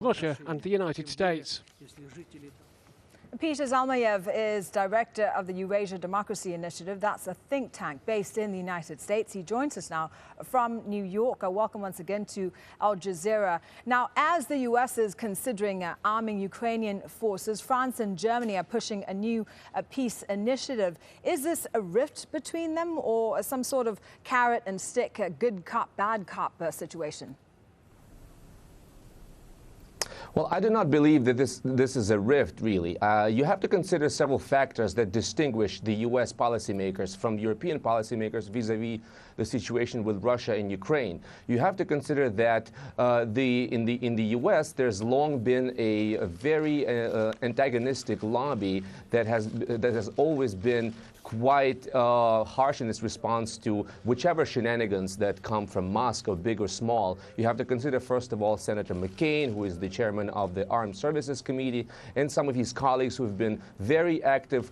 Russia and the United States. Peter Zalmayev is director of the Eurasia Democracy Initiative. That's a think tank based in the United States. He joins us now from New York. Welcome once again to Al Jazeera. Now, as the U.S. is considering arming Ukrainian forces, France and Germany are pushing a new peace initiative. Is this a rift between them or some sort of carrot and stick, good cop, bad cop situation? Well, I do not believe that this is a rift, really. You have to consider several factors that distinguish the U.S. policymakers from European policymakers vis-a-vis the situation with Russia and Ukraine. You have to consider that in the U.S. there's long been a very antagonistic lobby that has always been quite harsh in its response to whichever shenanigans that come from Moscow, big or small. You have to consider, first of all, Senator McCain, who is the chairman of the Armed Services Committee, and some of his colleagues who have been very active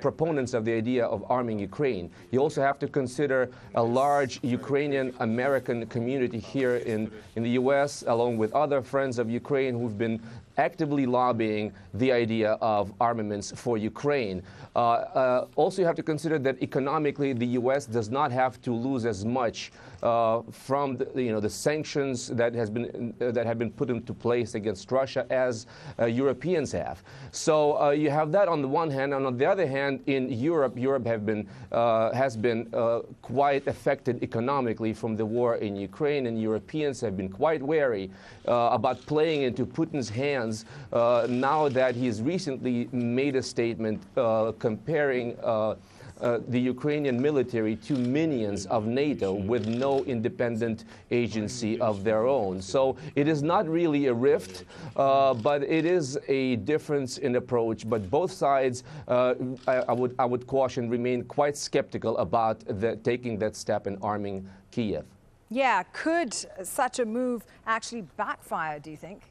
proponents of the idea of arming Ukraine. You also have to consider a large Ukrainian-American community here in the U.S., along with other friends of Ukraine who've been actively lobbying the idea of armaments for Ukraine. Also, you have to consider that economically the U.S. does not have to lose as much from the sanctions that have been put into place against Russia as Europeans have. So you have that on the one hand, and on the other hand, in Europe has been quite affected economically from the war in Ukraine, and Europeans have been quite wary about playing into Putin's hands now that he's recently made a statement comparing the Ukrainian military to minions of NATO with no independent agency of their own. So it is not really a rift, but it is a difference in approach. But both sides, I would caution, remain quite skeptical about taking that step in arming Kiev. Yeah, could such a move actually backfire, do you think?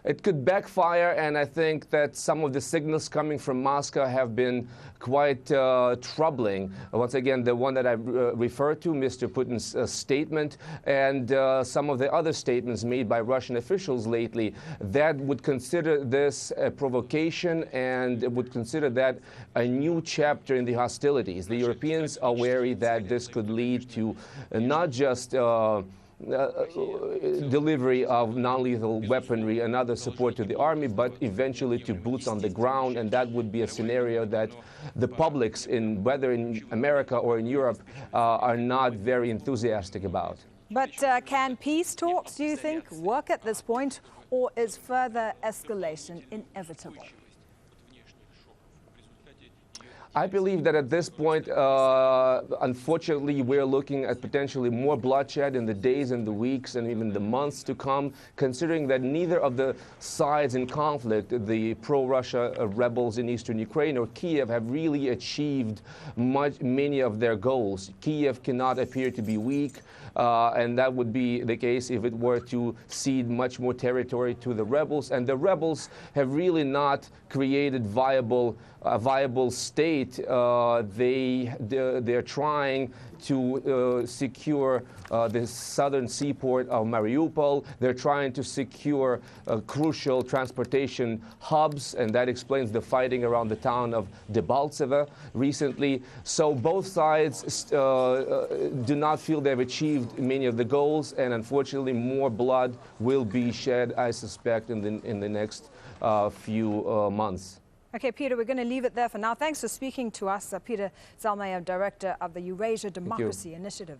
It could backfire, and I think that some of the signals coming from Moscow have been quite troubling. Once again, the one that I referred to, Mr. Putin's statement, and some of the other statements made by Russian officials lately that would consider this a provocation and would consider that a new chapter in the hostilities. The Europeans are wary that this could lead to not just delivery of non-lethal weaponry and other support to the army, but eventually to boots on the ground, and that would be a scenario that the publics, whether in America or in Europe, are not very enthusiastic about. But can peace talks, do you think, work at this point, or is further escalation inevitable? I believe that at this point, unfortunately, we're looking at potentially more bloodshed in the days and the weeks and even the months to come, considering that neither of the sides in conflict, the pro-Russia rebels in eastern Ukraine or Kiev, have really achieved many of their goals. Kiev cannot appear to be weak, and that would be the case if it were to cede much more territory to the rebels. And the rebels have really not created a viable state. They're trying to secure the southern seaport of Mariupol. They're trying to secure crucial transportation hubs, and that explains the fighting around the town of Debaltseve recently. So both sides do not feel they've achieved many of the goals, and unfortunately more blood will be shed, I suspect, in the next few months. Okay, Peter, we're going to leave it there for now. Thanks for speaking to us. Peter Zalmayev, director of the Eurasia Democracy Initiative.